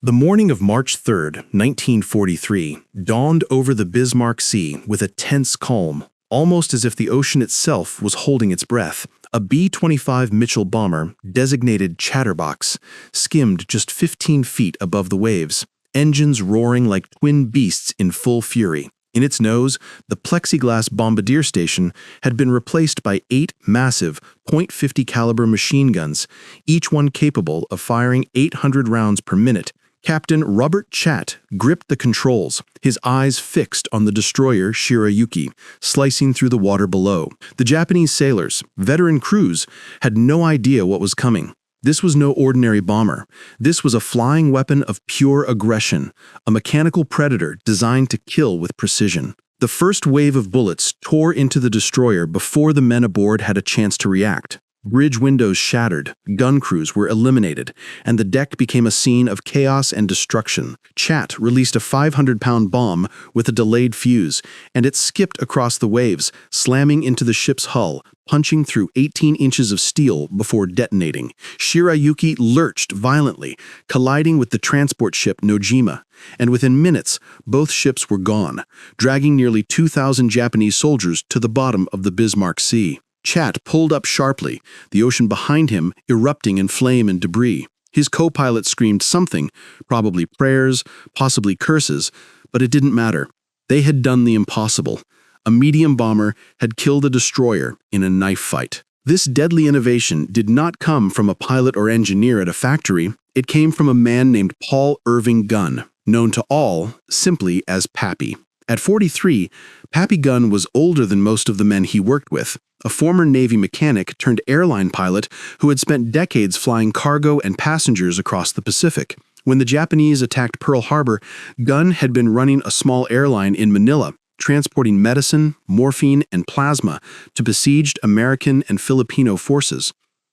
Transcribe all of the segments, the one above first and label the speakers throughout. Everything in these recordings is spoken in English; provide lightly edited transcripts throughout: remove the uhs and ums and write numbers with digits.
Speaker 1: The morning of March 3, 1943, dawned over the Bismarck Sea with a tense calm, almost as if the ocean itself was holding its breath. A B-25 Mitchell bomber, designated Chatterbox, skimmed just 15 feet above the waves, engines roaring like twin beasts in full fury. In its nose, the Plexiglas bombardier station had been replaced by 8 massive .50 caliber machine guns, each one capable of firing 800 rounds per minute. Captain Robert Chatt gripped the controls, his eyes fixed on the destroyer Shirayuki, slicing through the water below. The Japanese sailors, veteran crews, had no idea what was coming. This was no ordinary bomber. This was a flying weapon of pure aggression, a mechanical predator designed to kill with precision. The first wave of bullets tore into the destroyer before the men aboard had a chance to react. Bridge windows shattered, gun crews were eliminated, and the deck became a scene of chaos and destruction. Chatt released a 500-pound bomb with a delayed fuse, and it skipped across the waves, slamming into the ship's hull, punching through 18 inches of steel before detonating. Shirayuki lurched violently, colliding with the transport ship Nojima, and within minutes, both ships were gone, dragging nearly 2,000 Japanese soldiers to the bottom of the Bismarck Sea. Chatt pulled up sharply, the ocean behind him erupting in flame and debris. His co-pilot screamed something, probably prayers, possibly curses, but it didn't matter. They had done the impossible. A medium bomber had killed a destroyer in a knife fight. This deadly innovation did not come from a pilot or engineer at a factory. It came from a man named Paul Irving Gunn, known to all simply as Pappy. At 43, Pappy Gunn was older than most of the men he worked with, a former Navy mechanic turned airline pilot who had spent decades flying cargo and passengers across the Pacific. When the Japanese attacked Pearl Harbor, Gunn had been running a small airline in Manila, transporting medicine, morphine, and plasma to besieged American and Filipino forces.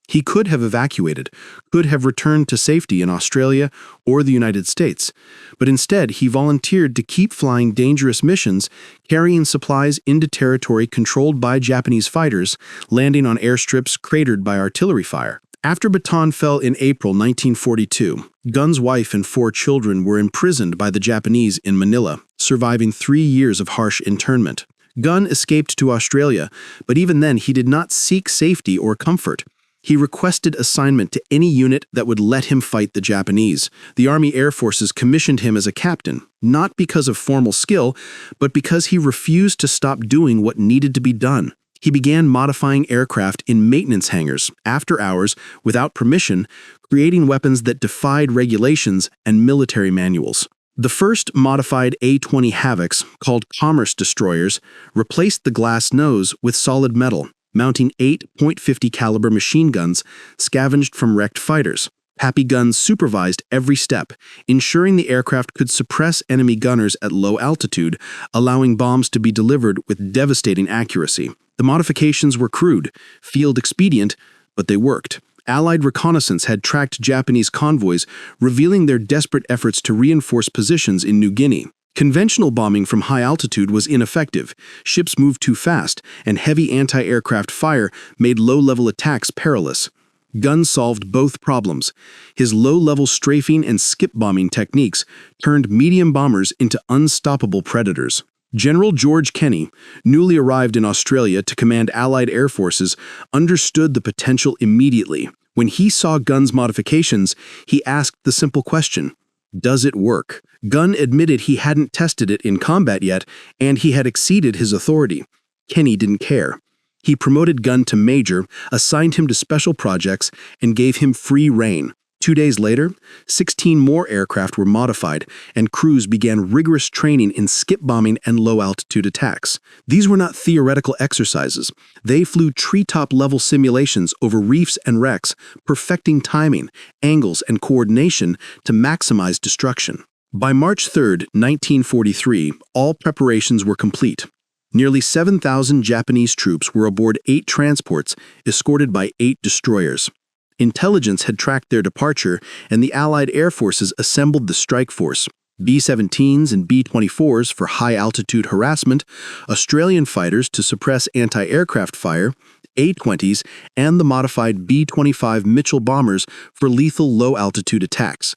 Speaker 1: He could have evacuated, could have returned to safety in Australia or the United States, but instead he volunteered to keep flying dangerous missions, carrying supplies into territory controlled by Japanese fighters, landing on airstrips cratered by artillery fire. After Bataan fell in April 1942, Gunn's wife and 4 children were imprisoned by the Japanese in Manila, surviving 3 years of harsh internment. Gunn escaped to Australia, but even then he did not seek safety or comfort. He requested assignment to any unit that would let him fight the Japanese. The Army Air Forces commissioned him as a captain, not because of formal skill, but because he refused to stop doing what needed to be done. He began modifying aircraft in maintenance hangars, after hours, without permission, creating weapons that defied regulations and military manuals. The first modified A-20 Havocs, called commerce destroyers, replaced the glass nose with solid metal, mounting 8 .50 caliber machine guns scavenged from wrecked fighters. Pappy Gunn supervised every step, ensuring the aircraft could suppress enemy gunners at low altitude, allowing bombs to be delivered with devastating accuracy. The modifications were crude, field expedient, but they worked. Allied reconnaissance had tracked Japanese convoys, revealing their desperate efforts to reinforce positions in New Guinea. Conventional bombing from high altitude was ineffective. Ships moved too fast, and heavy anti-aircraft fire made low-level attacks perilous. Gunn solved both problems. His low-level strafing and skip bombing techniques turned medium bombers into unstoppable predators. General George Kenney, newly arrived in Australia to command Allied air forces, understood the potential immediately. When he saw Gunn's modifications, he asked the simple question, does it work? Gunn admitted he hadn't tested it in combat yet, and he had exceeded his authority. Kenney didn't care. He promoted Gunn to major, assigned him to special projects, and gave him free rein. 2 days later, 16 more aircraft were modified, and crews began rigorous training in skip bombing and low-altitude attacks. These were not theoretical exercises. They flew treetop-level simulations over reefs and wrecks, perfecting timing, angles, and coordination to maximize destruction. By March 3, 1943, all preparations were complete. Nearly 7,000 Japanese troops were aboard 8 transports, escorted by 8 destroyers. Intelligence had tracked their departure, and the Allied air forces assembled the strike force. B-17s and B-24s for high-altitude harassment, Australian fighters to suppress anti-aircraft fire, A-20s, and the modified B-25 Mitchell bombers for lethal low-altitude attacks.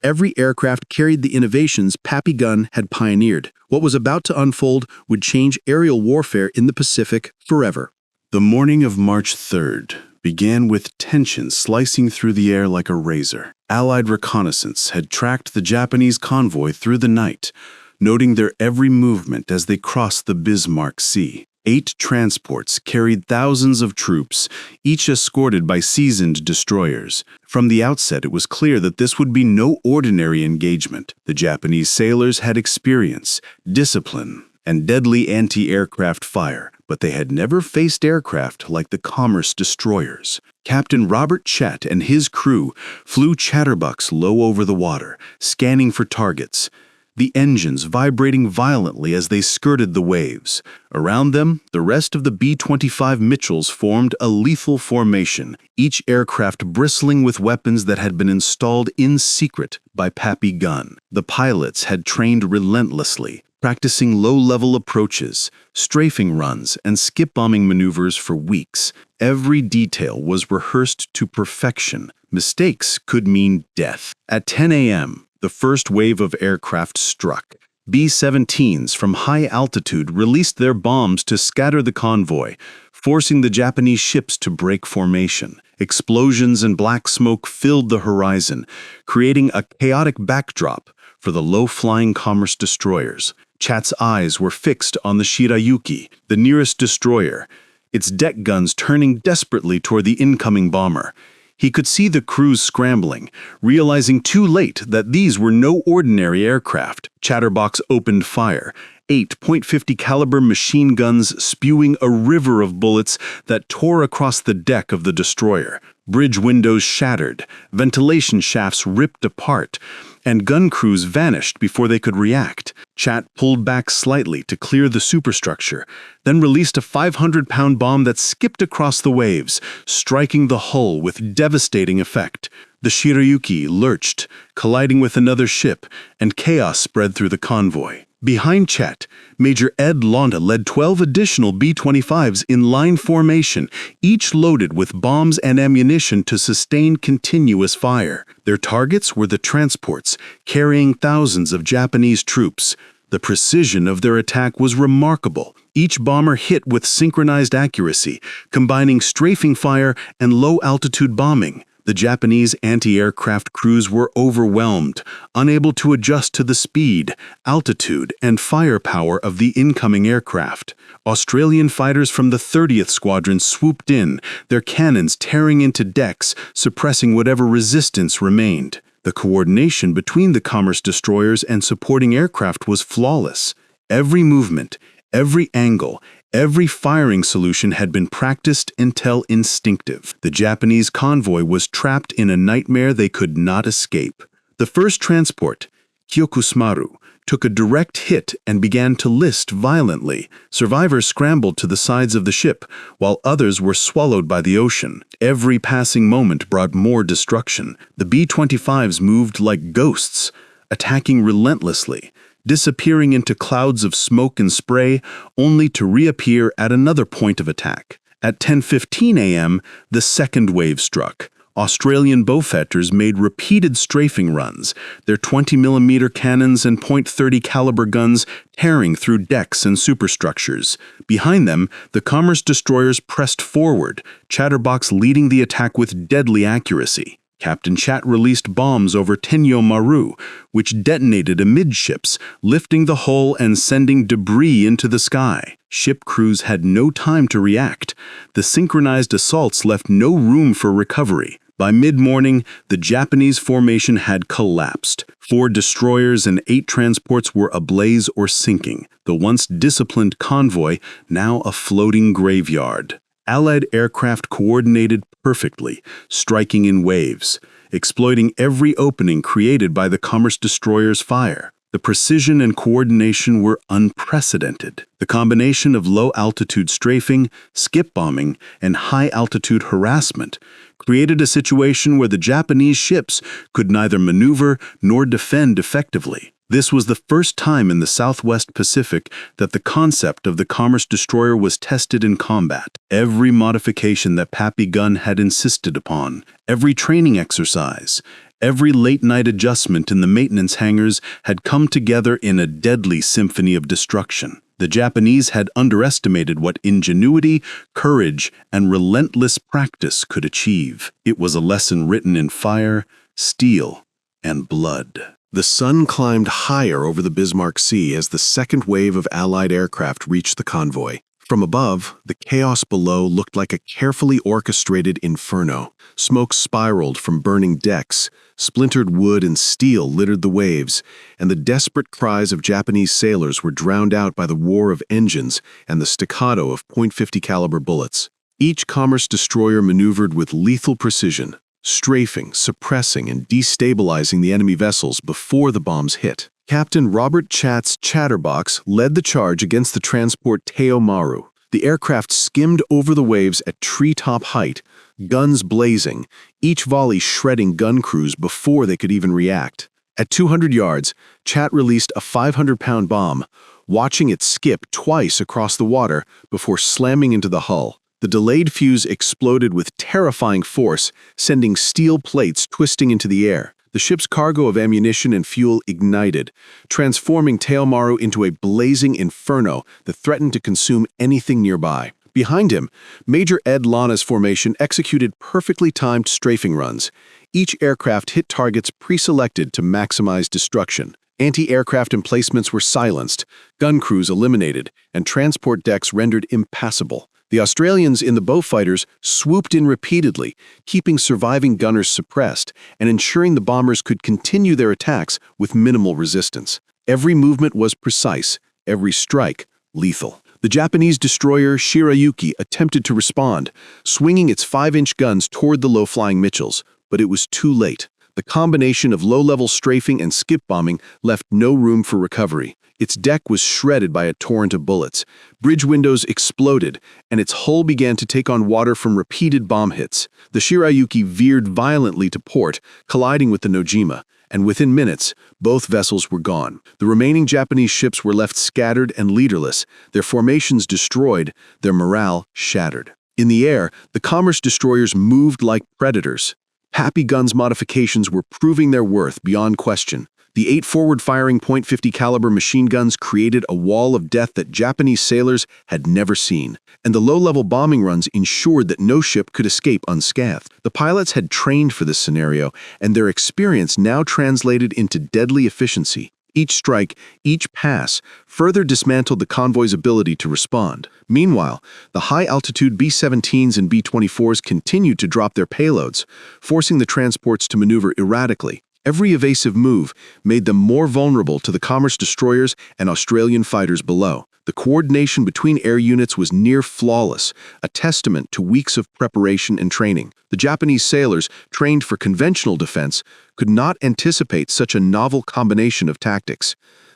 Speaker 1: Every aircraft carried the innovations Pappy Gunn had pioneered. What was about to unfold would change aerial warfare in the Pacific forever.
Speaker 2: The morning of March 3rd began with tension slicing through the air like a razor. Allied reconnaissance had tracked the Japanese convoy through the night, noting their every movement as they crossed the Bismarck Sea. 8 transports carried thousands of troops, each escorted by seasoned destroyers. From the outset, it was clear that this would be no ordinary engagement. The Japanese sailors had experience, discipline, and deadly anti-aircraft fire, but they had never faced aircraft like the commerce destroyers. Captain Robert Chatt and his crew flew Chatterbox low over the water, scanning for targets, the engines vibrating violently as they skirted the waves. Around them, the rest of the B-25 Mitchells formed a lethal formation, each aircraft bristling with weapons that had been installed in secret by Pappy Gunn. The pilots had trained relentlessly, practicing low-level approaches, strafing runs, and skip-bombing maneuvers for weeks. Every detail was rehearsed to perfection. Mistakes could mean death. At 10 a.m., the first wave of aircraft struck. B-17s from high altitude released their bombs to scatter the convoy, forcing the Japanese ships to break formation. Explosions and black smoke filled the horizon, creating a chaotic backdrop for the low-flying commerce destroyers. Chatt's eyes were fixed on the Shirayuki, the nearest destroyer, its deck guns turning desperately toward the incoming bomber. He could see the crews scrambling, realizing too late that these were no ordinary aircraft. Chatterbox opened fire, 8 .50 caliber machine guns spewing a river of bullets that tore across the deck of the destroyer. Bridge windows shattered, ventilation shafts ripped apart, and gun crews vanished before they could react. Chatt pulled back slightly to clear the superstructure, then released a 500-pound bomb that skipped across the waves, striking the hull with devastating effect. The Shirayuki lurched, colliding with another ship, and chaos spread through the convoy. Behind Chatt, Major Ed Londa led 12 additional B-25s in line formation, each loaded with bombs and ammunition to sustain continuous fire. Their targets were the transports, carrying thousands of Japanese troops. The precision of their attack was remarkable. Each bomber hit with synchronized accuracy, combining strafing fire and low-altitude bombing. The Japanese anti-aircraft crews were overwhelmed, unable to adjust to the speed, altitude, and firepower of the incoming aircraft. Australian fighters from the 30th Squadron swooped in, their cannons tearing into decks, suppressing whatever resistance remained. The coordination between the commerce destroyers and supporting aircraft was flawless. Every movement, every angle, every firing solution had been practiced until instinctive. The Japanese convoy was trapped in a nightmare they could not escape. The first transport, Kyokusmaru, took a direct hit and began to list violently. Survivors scrambled to the sides of the ship, while others were swallowed by the ocean. Every passing moment brought more destruction. The B-25s moved like ghosts, attacking relentlessly, disappearing into clouds of smoke and spray, only to reappear at another point of attack. At 10:15 a.m., the second wave struck. Australian bowfighter made repeated strafing runs, their 20mm cannons and .30 caliber guns tearing through decks and superstructures. Behind them, the commerce destroyers pressed forward, Chatterbox leading the attack with deadly accuracy. Captain Chatt released bombs over Tenyo Maru, which detonated amidships, lifting the hull and sending debris into the sky. Ship crews had no time to react. The synchronized assaults left no room for recovery. By mid-morning, the Japanese formation had collapsed. 4 destroyers and 8 transports were ablaze or sinking, the once disciplined convoy now a floating graveyard. Allied aircraft coordinated perfectly, striking in waves, exploiting every opening created by the commerce destroyer's fire. The precision and coordination were unprecedented. The combination of low-altitude strafing, skip bombing, and high-altitude harassment created a situation where the Japanese ships could neither maneuver nor defend effectively. This was the first time in the Southwest Pacific that the concept of the commerce destroyer was tested in combat. Every modification that Pappy Gunn had insisted upon, every training exercise, every late-night adjustment in the maintenance hangars had come together in a deadly symphony of destruction. The Japanese had underestimated what ingenuity, courage, and relentless practice could achieve. It was a lesson written in fire, steel, and blood.
Speaker 1: The sun climbed higher over the Bismarck Sea as the second wave of Allied aircraft reached the convoy. From above, the chaos below looked like a carefully orchestrated inferno. Smoke spiraled from burning decks, splintered wood and steel littered the waves, and the desperate cries of Japanese sailors were drowned out by the roar of engines and the staccato of .50 caliber bullets. Each commerce destroyer maneuvered with lethal precision, strafing, suppressing, and destabilizing the enemy vessels before the bombs hit. Captain Robert Chatt's Chatterbox led the charge against the transport Teo Maru. The aircraft skimmed over the waves at treetop height, guns blazing, each volley shredding gun crews before they could even react. At 200 yards, Chatt released a 500-pound bomb, watching it skip twice across the water before slamming into the hull. The delayed fuse exploded with terrifying force, sending steel plates twisting into the air. The ship's cargo of ammunition and fuel ignited, transforming Teo Maru into a blazing inferno that threatened to consume anything nearby. Behind him, Major Ed Lana's formation executed perfectly timed strafing runs. Each aircraft hit targets pre-selected to maximize destruction. Anti-aircraft emplacements were silenced, gun crews eliminated, and transport decks rendered impassable. The Australians in the Beaufighters swooped in repeatedly, keeping surviving gunners suppressed and ensuring the bombers could continue their attacks with minimal resistance. Every movement was precise, every strike lethal. The Japanese destroyer Shirayuki attempted to respond, swinging its 5-inch guns toward the low-flying Mitchells, but it was too late. The combination of low-level strafing and skip bombing left no room for recovery. Its deck was shredded by a torrent of bullets. Bridge windows exploded, and its hull began to take on water from repeated bomb hits. The Shirayuki veered violently to port, colliding with the Nojima, and within minutes, both vessels were gone. The remaining Japanese ships were left scattered and leaderless, their formations destroyed, their morale shattered. In the air, the commerce destroyers moved like predators. Pappy Gunn's modifications were proving their worth beyond question. The 8 forward-firing .50 caliber machine guns created a wall of death that Japanese sailors had never seen, and the low-level bombing runs ensured that no ship could escape unscathed. The pilots had trained for this scenario, and their experience now translated into deadly efficiency. Each strike, each pass, further dismantled the convoy's ability to respond. Meanwhile, the high-altitude B-17s and B-24s continued to drop their payloads, forcing the transports to maneuver erratically. Every evasive move made them more vulnerable to the commerce destroyers and Australian fighters below. The coordination between air units was near flawless, a testament to weeks of preparation and training. The Japanese sailors, trained for conventional defense, could not anticipate such a novel combination of tactics.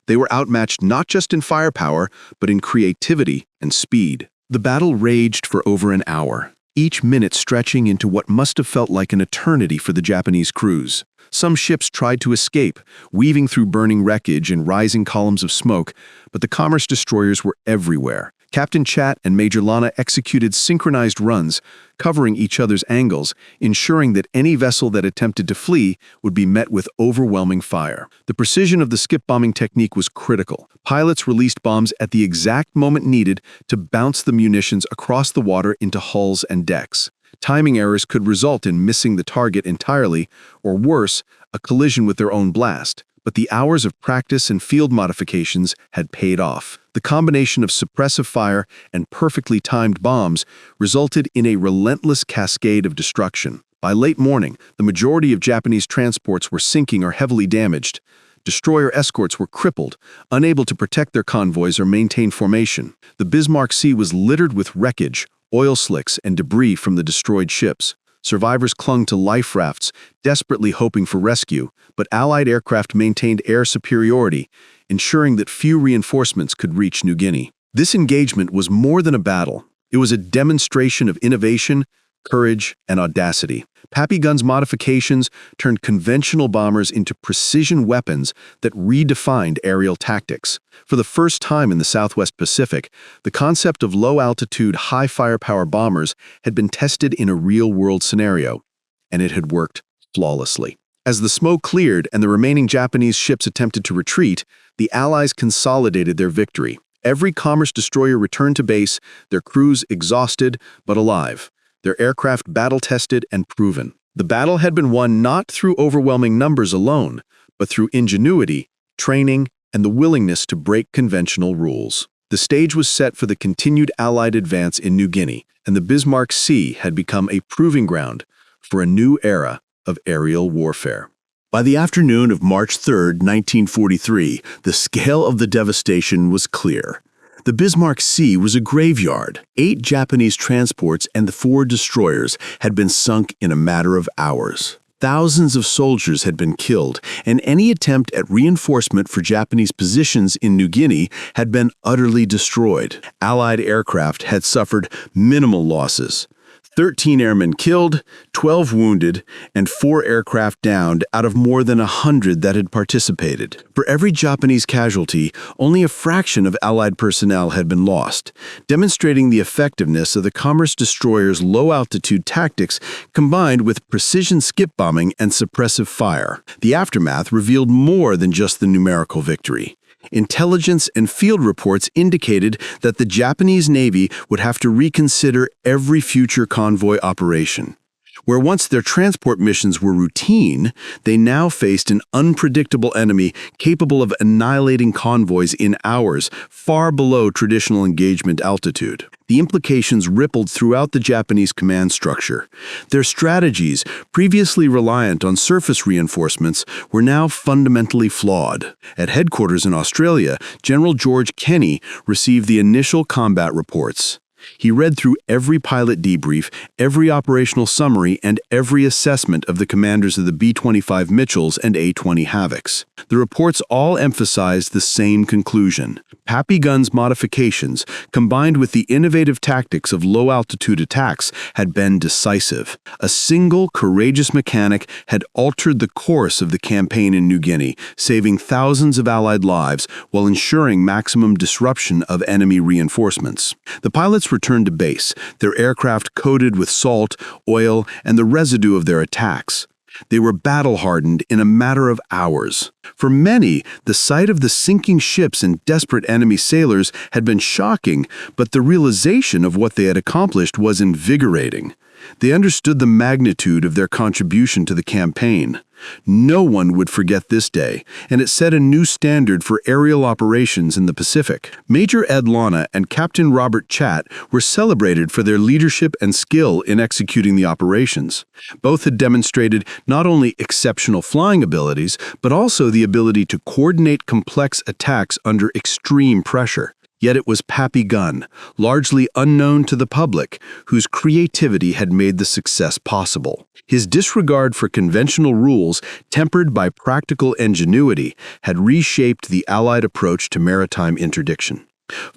Speaker 1: They were outmatched not just in firepower, but in creativity and speed. The battle raged for over an hour, each minute stretching into what must have felt like an eternity for the Japanese crews. Some ships tried to escape, weaving through burning wreckage and rising columns of smoke, but the commerce destroyers were everywhere. Captain Chatt and Major Lana executed synchronized runs, covering each other's angles, ensuring that any vessel that attempted to flee would be met with overwhelming fire. The precision of the skip bombing technique was critical. Pilots released bombs at the exact moment needed to bounce the munitions across the water into hulls and decks. Timing errors could result in missing the target entirely, or worse, a collision with their own blast. But the hours of practice and field modifications had paid off. The combination of suppressive fire and perfectly timed bombs resulted in a relentless cascade of destruction. By late morning, the majority of Japanese transports were sinking or heavily damaged. Destroyer escorts were crippled, unable to protect their convoys or maintain formation. The Bismarck Sea was littered with wreckage, oil slicks, and debris from the destroyed ships. Survivors clung to life rafts, desperately hoping for rescue, but Allied aircraft maintained air superiority, ensuring that few reinforcements could reach New Guinea. This engagement was more than a battle. It was a demonstration of innovation, courage, and audacity. Papillon's modifications turned conventional bombers into precision weapons that redefined aerial tactics. For the first time in the Southwest Pacific, the concept of low-altitude, high-firepower bombers had been tested in a real-world scenario, and it had worked flawlessly. As the smoke cleared and the remaining Japanese ships attempted to retreat, the Allies consolidated their victory. Every commerce destroyer returned to base, their crews exhausted but alive, their aircraft battle-tested and proven. The battle had been won not through overwhelming numbers alone, but through ingenuity, training, and the willingness to break conventional rules. The stage was set for the continued Allied advance in New Guinea, and the Bismarck Sea had become a proving ground for a new era of aerial warfare.
Speaker 2: By the afternoon of March 3, 1943, the scale of the devastation was clear. The Bismarck Sea was a graveyard. 8 Japanese transports and the 4 destroyers had been sunk in a matter of hours. Thousands of soldiers had been killed, and any attempt at reinforcement for Japanese positions in New Guinea had been utterly destroyed. Allied aircraft had suffered minimal losses. 13 airmen killed, 12 wounded, and 4 aircraft downed out of more than 100 that had participated. For every Japanese casualty, only a fraction of Allied personnel had been lost, demonstrating the effectiveness of the commerce destroyer's low-altitude tactics combined with precision skip bombing and suppressive fire. The aftermath revealed more than just the numerical victory. Intelligence and field reports indicated that the Japanese Navy would have to reconsider every future convoy operation. Where once their transport missions were routine, they now faced an unpredictable enemy capable of annihilating convoys in hours, far below traditional engagement altitude. The implications rippled throughout the Japanese command structure. Their strategies, previously reliant on surface reinforcements, were now fundamentally flawed. At headquarters in Australia, General George Kenney received the initial combat reports. He read through every pilot debrief, every operational summary, and every assessment of the commanders of the B-25 Mitchells and A-20 Havocs. The reports all emphasized the same conclusion. Papillon's modifications, combined with the innovative tactics of low-altitude attacks, had been decisive. A single courageous mechanic had altered the course of the campaign in New Guinea, saving thousands of Allied lives while ensuring maximum disruption of enemy reinforcements. The pilots returned to base, their aircraft coated with salt, oil, and the residue of their attacks. They were battle-hardened in a matter of hours. For many, the sight of the sinking ships and desperate enemy sailors had been shocking, but the realization of what they had accomplished was invigorating. They understood the magnitude of their contribution to the campaign. No one would forget this day, and it set a new standard for aerial operations in the Pacific. Major Ed Lana and Captain Robert Chatt were celebrated for their leadership and skill in executing the operations. Both had demonstrated not only exceptional flying abilities, but also the ability to coordinate complex attacks under extreme pressure. Yet it was Papillon, largely unknown to the public, whose creativity had made the success possible. His disregard for conventional rules, tempered by practical ingenuity, had reshaped the Allied approach to maritime interdiction.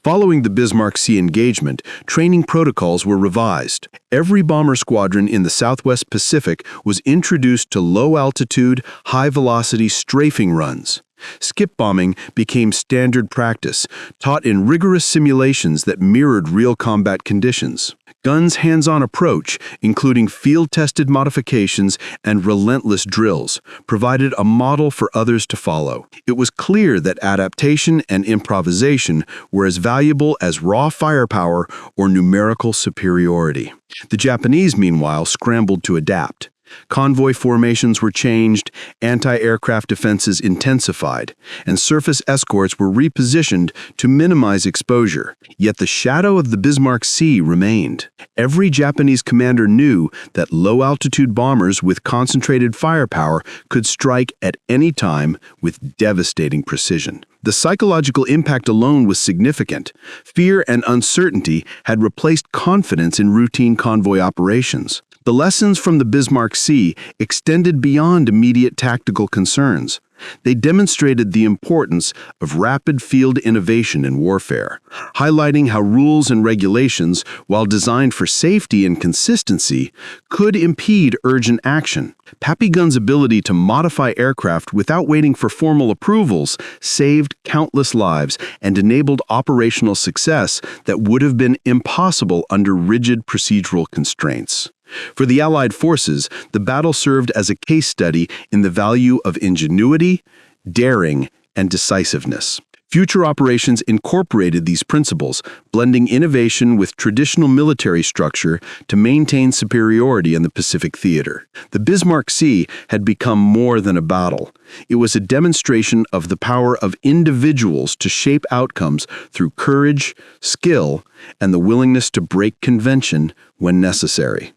Speaker 2: Following the Bismarck Sea engagement, training protocols were revised. Every bomber squadron in the Southwest Pacific was introduced to low-altitude, high-velocity strafing runs. Skip bombing became standard practice, taught in rigorous simulations that mirrored real combat conditions. Gunn's hands-on approach, including field-tested modifications and relentless drills, provided a model for others to follow. It was clear that adaptation and improvisation were as valuable as raw firepower or numerical superiority. The Japanese, meanwhile, scrambled to adapt. Convoy formations were changed, anti-aircraft defenses intensified, and surface escorts were repositioned to minimize exposure. Yet the shadow of the Bismarck Sea remained. Every Japanese commander knew that low-altitude bombers with concentrated firepower could strike at any time with devastating precision. The psychological impact alone was significant. Fear and uncertainty had replaced confidence in routine convoy operations. The lessons from the Bismarck Sea extended beyond immediate tactical concerns. They demonstrated the importance of rapid field innovation in warfare, highlighting how rules and regulations, while designed for safety and consistency, could impede urgent action. Papillon's ability to modify aircraft without waiting for formal approvals saved countless lives and enabled operational success that would have been impossible under rigid procedural constraints. For the Allied forces, the battle served as a case study in the value of ingenuity, daring, and decisiveness. Future operations incorporated these principles, blending innovation with traditional military structure to maintain superiority in the Pacific theater. The Bismarck Sea had become more than a battle. It was a demonstration of the power of individuals to shape outcomes through courage, skill, and the willingness to break convention when necessary.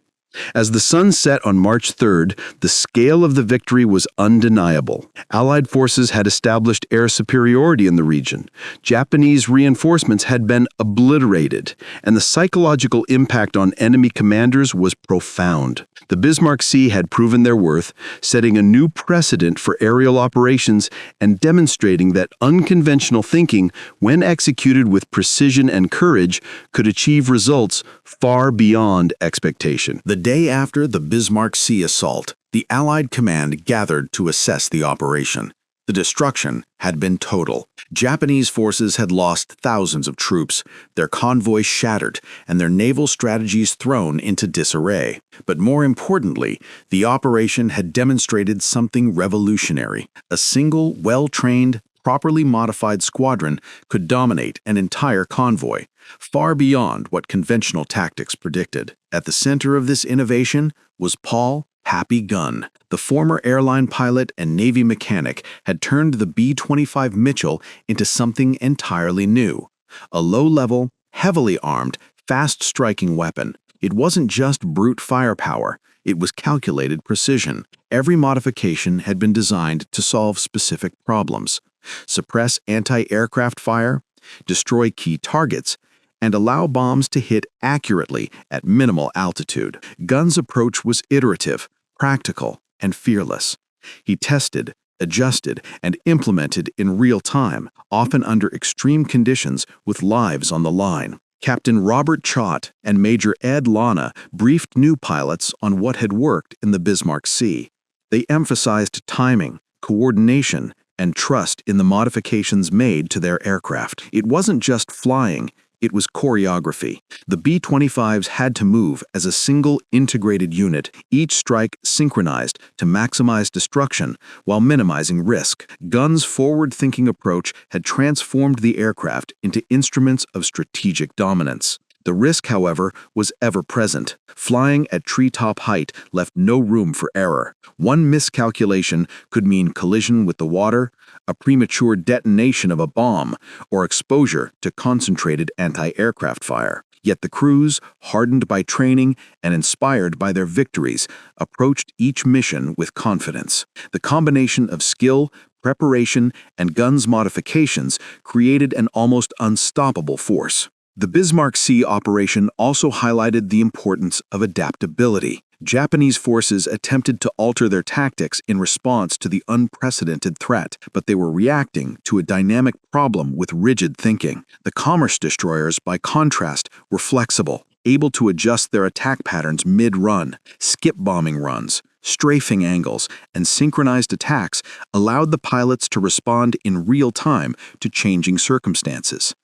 Speaker 2: As the sun set on March 3rd, the scale of the victory was undeniable. Allied forces had established air superiority in the region. Japanese reinforcements had been obliterated, and the psychological impact on enemy commanders was profound. The Bismarck Sea had proven their worth, setting a new precedent for aerial operations and demonstrating that unconventional thinking, when executed with precision and courage, could achieve results far beyond expectation.
Speaker 1: The day after the Bismarck Sea assault, the Allied command gathered to assess the operation. The destruction had been total. Japanese forces had lost thousands of troops, their convoy shattered, and their naval strategies thrown into disarray. But more importantly, the operation had demonstrated something revolutionary. A single, well-trained, properly modified squadron could dominate an entire convoy, far beyond what conventional tactics predicted. At the center of this innovation was Paul "Pappy" Gunn. The former airline pilot and Navy mechanic had turned the B-25 Mitchell into something entirely new. A low-level, heavily armed, fast-striking weapon. It wasn't just brute firepower, it was calculated precision. Every modification had been designed to solve specific problems. Suppress anti-aircraft fire, destroy key targets, and allow bombs to hit accurately at minimal altitude. Gunn's approach was iterative, practical, and fearless. He tested, adjusted, and implemented in real time, often under extreme conditions with lives on the line. Captain Robert Chatt and Major Ed Lana briefed new pilots on what had worked in the Bismarck Sea. They emphasized timing, coordination, and trust in the modifications made to their aircraft. It wasn't just flying, it was choreography. The B-25s had to move as a single integrated unit, each strike synchronized to maximize destruction while minimizing risk. Gunn's forward-thinking approach had transformed the aircraft into instruments of strategic dominance. The risk, however, was ever present. Flying at treetop height left no room for error. One miscalculation could mean collision with the water, a premature detonation of a bomb, or exposure to concentrated anti-aircraft fire. Yet the crews, hardened by training and inspired by their victories, approached each mission with confidence. The combination of skill, preparation, and Gunn's modifications created an almost unstoppable force. The Bismarck Sea operation also highlighted the importance of adaptability. Japanese forces attempted to alter their tactics in response to the unprecedented threat, but they were reacting to a dynamic problem with rigid thinking. The commerce destroyers, by contrast, were flexible, able to adjust their attack patterns mid-run. Skip bombing runs, strafing angles, and synchronized attacks allowed the pilots to respond in real time to changing circumstances.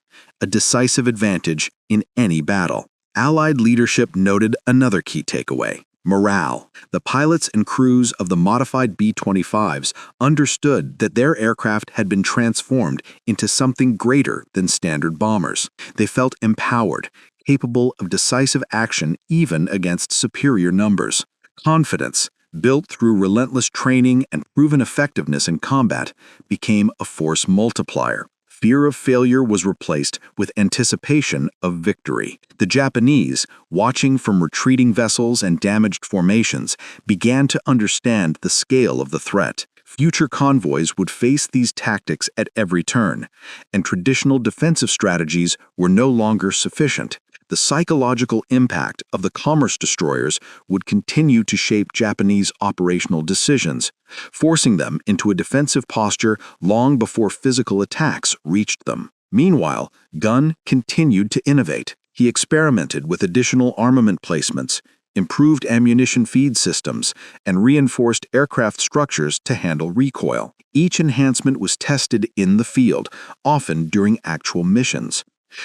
Speaker 1: A decisive advantage in any battle. Allied leadership noted another key takeaway: morale. The pilots and crews of the modified B-25s understood that their aircraft had been transformed into something greater than standard bombers. They felt empowered, capable of decisive action even against superior numbers. Confidence, built through relentless training and proven effectiveness in combat, became a force multiplier. Fear of failure was replaced with anticipation of victory. The Japanese, watching from retreating vessels and damaged formations, began to understand the scale of the threat. Future convoys would face these tactics at every turn, and traditional defensive strategies were no longer sufficient.
Speaker 3: The psychological impact of the commerce destroyers would continue to shape Japanese operational decisions, forcing them into a defensive posture long before physical attacks reached them. Meanwhile, Gunn continued to innovate. He experimented with additional armament placements, improved ammunition feed systems, and reinforced aircraft structures to handle recoil. Each enhancement was tested in the field, often during actual missions.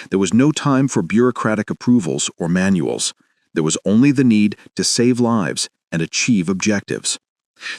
Speaker 3: There was no time for bureaucratic approvals or manuals. There was only the need to save lives and achieve objectives.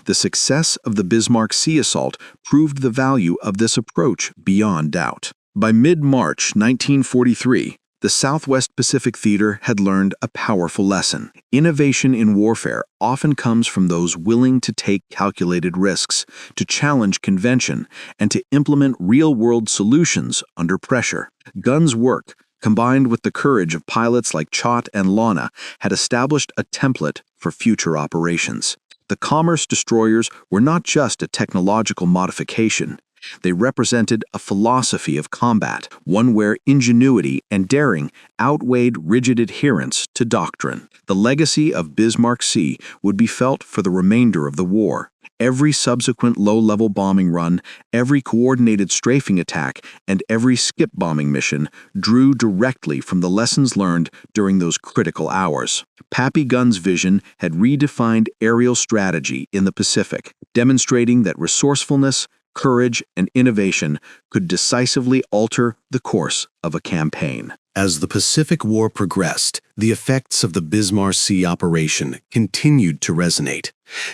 Speaker 3: The success of the Bismarck Sea Assault proved the value of this approach beyond doubt. By mid-March 1943, the Southwest Pacific Theater had learned a powerful lesson. Innovation in warfare often comes from those willing to take calculated risks, to challenge convention, and to implement real-world solutions under pressure. Gunn's work, combined with the courage of pilots like Chatt and Lana, had established a template for future operations. The commerce destroyers were not just a technological modification. They represented a philosophy of combat, one where ingenuity and daring outweighed rigid adherence to doctrine. The legacy of Bismarck Sea would be felt for the remainder of the war. Every subsequent low-level bombing run, every coordinated strafing attack, and every skip bombing mission drew directly from the lessons learned during those critical hours. Pappy Gunn's vision had redefined aerial strategy in the Pacific, demonstrating that resourcefulness, courage, and innovation could decisively alter the course of a campaign.
Speaker 1: As the Pacific War progressed, the effects of the Bismarck Sea operation continued to resonate.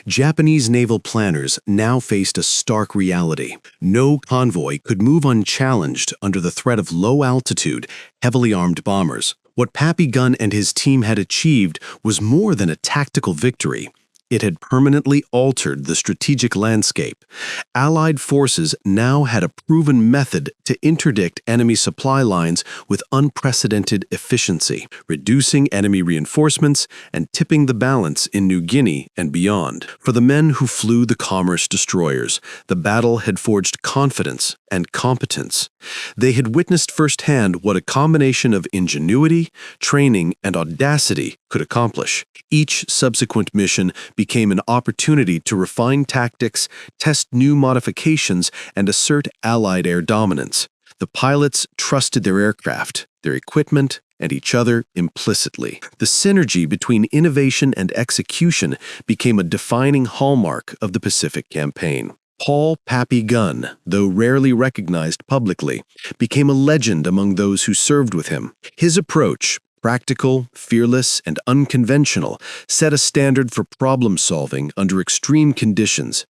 Speaker 1: Japanese naval planners now faced a stark reality. No convoy could move unchallenged under the threat of low-altitude, heavily armed bombers. What Pappy Gunn and his team had achieved was more than a tactical victory. It had permanently altered the strategic landscape. Allied forces now had a proven method to interdict enemy supply lines with unprecedented efficiency, reducing enemy reinforcements and tipping the balance in New Guinea and beyond. For the men who flew the commerce destroyers, the battle had forged confidence and competence. They had witnessed firsthand what a combination of ingenuity, training, and audacity could accomplish. Each subsequent mission became an opportunity to refine tactics, test new modifications, and assert Allied air dominance. The pilots trusted their aircraft, their equipment, and each other implicitly. The synergy between innovation and execution became a defining hallmark of the Pacific Campaign. Paul Pappy Gunn, though rarely recognized publicly, became a legend among those who served with him. His approach, practical, fearless, and unconventional, set a standard for problem-solving under extreme conditions.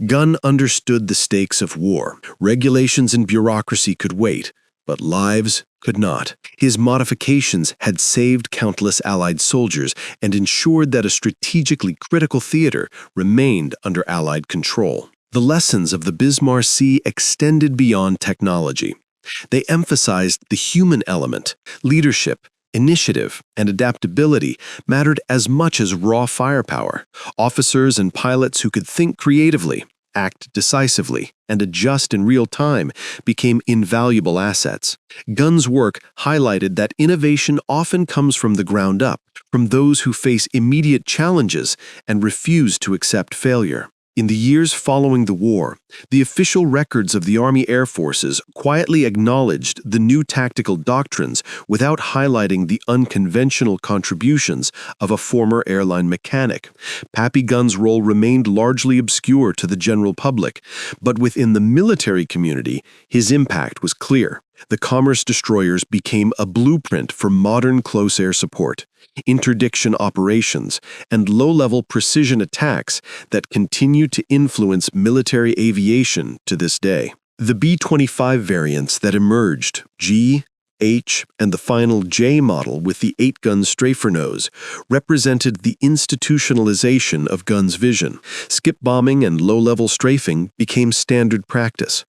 Speaker 1: Gunn understood the stakes of war. Regulations and bureaucracy could wait, but lives could not. His modifications had saved countless Allied soldiers and ensured that a strategically critical theater remained under Allied control. The lessons of the Bismarck Sea extended beyond technology. They emphasized the human element. Leadership, initiative, and adaptability mattered as much as raw firepower. Officers and pilots who could think creatively, act decisively, and adjust in real time became invaluable assets. Gunn's work highlighted that innovation often comes from the ground up, from those who face immediate challenges and refuse to accept failure. In the years following the war, the official records of the Army Air Forces quietly acknowledged the new tactical doctrines without highlighting the unconventional contributions of a former airline mechanic. Pappy Gunn's role remained largely obscure to the general public, but within the military community, his impact was clear. The commerce destroyers became a blueprint for modern close air support, interdiction operations, and low-level precision attacks that continue to influence military aviation to this day. The B-25 variants that emerged, G, H, and the final J model with the 8-gun strafer nose, represented the institutionalization of Gunn's vision. Skip bombing and low-level strafing became standard practice.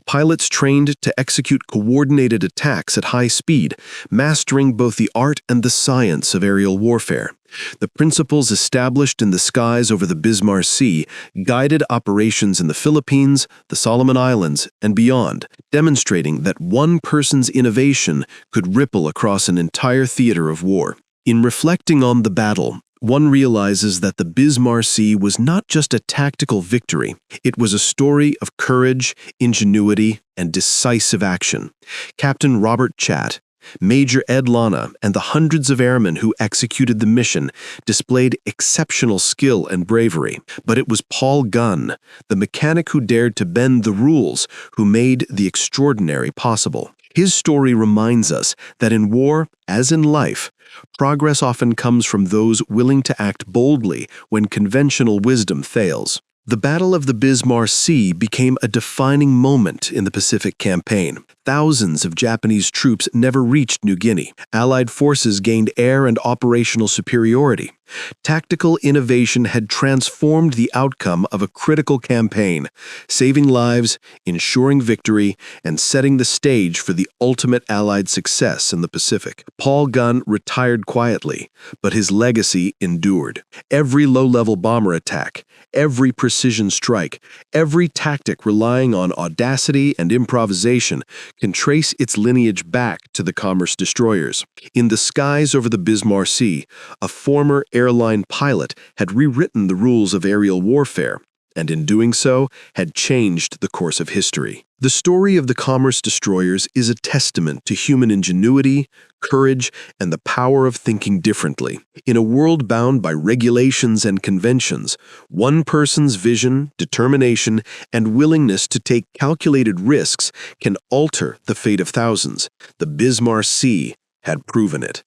Speaker 1: Pilots trained to execute coordinated attacks at high speed, mastering both the art and the science of aerial warfare. The principles established in the skies over the Bismarck Sea guided operations in the Philippines, the Solomon Islands, and beyond, demonstrating that one person's innovation could ripple across an entire theater of war. In reflecting on the battle, one realizes that the Bismarck Sea was not just a tactical victory. It was a story of courage, ingenuity, and decisive action. Captain Robert Chatt, Major Ed Lana, and the hundreds of airmen who executed the mission displayed exceptional skill and bravery. But it was Paul Gunn, the mechanic who dared to bend the rules, who made the extraordinary possible. His story reminds us that in war, as in life, progress often comes from those willing to act boldly when conventional wisdom fails. The Battle of the Bismarck Sea became a defining moment in the Pacific Campaign. Thousands of Japanese troops never reached New Guinea. Allied forces gained air and operational superiority. Tactical innovation had transformed the outcome of a critical campaign, saving lives, ensuring victory, and setting the stage for the ultimate Allied success in the Pacific. Paul Gunn retired quietly, but his legacy endured. Every low-level bomber attack, every precision strike, every tactic relying on audacity and improvisation can trace its lineage back to the commerce destroyers. In the skies over the Bismarck Sea, a former airline pilot had rewritten the rules of aerial warfare, and in doing so, had changed the course of history. The story of the commerce destroyers is a testament to human ingenuity, courage, and the power of thinking differently. In a world bound by regulations and conventions, one person's vision, determination, and willingness to take calculated risks can alter the fate of thousands. The Bismarck Sea had proven it.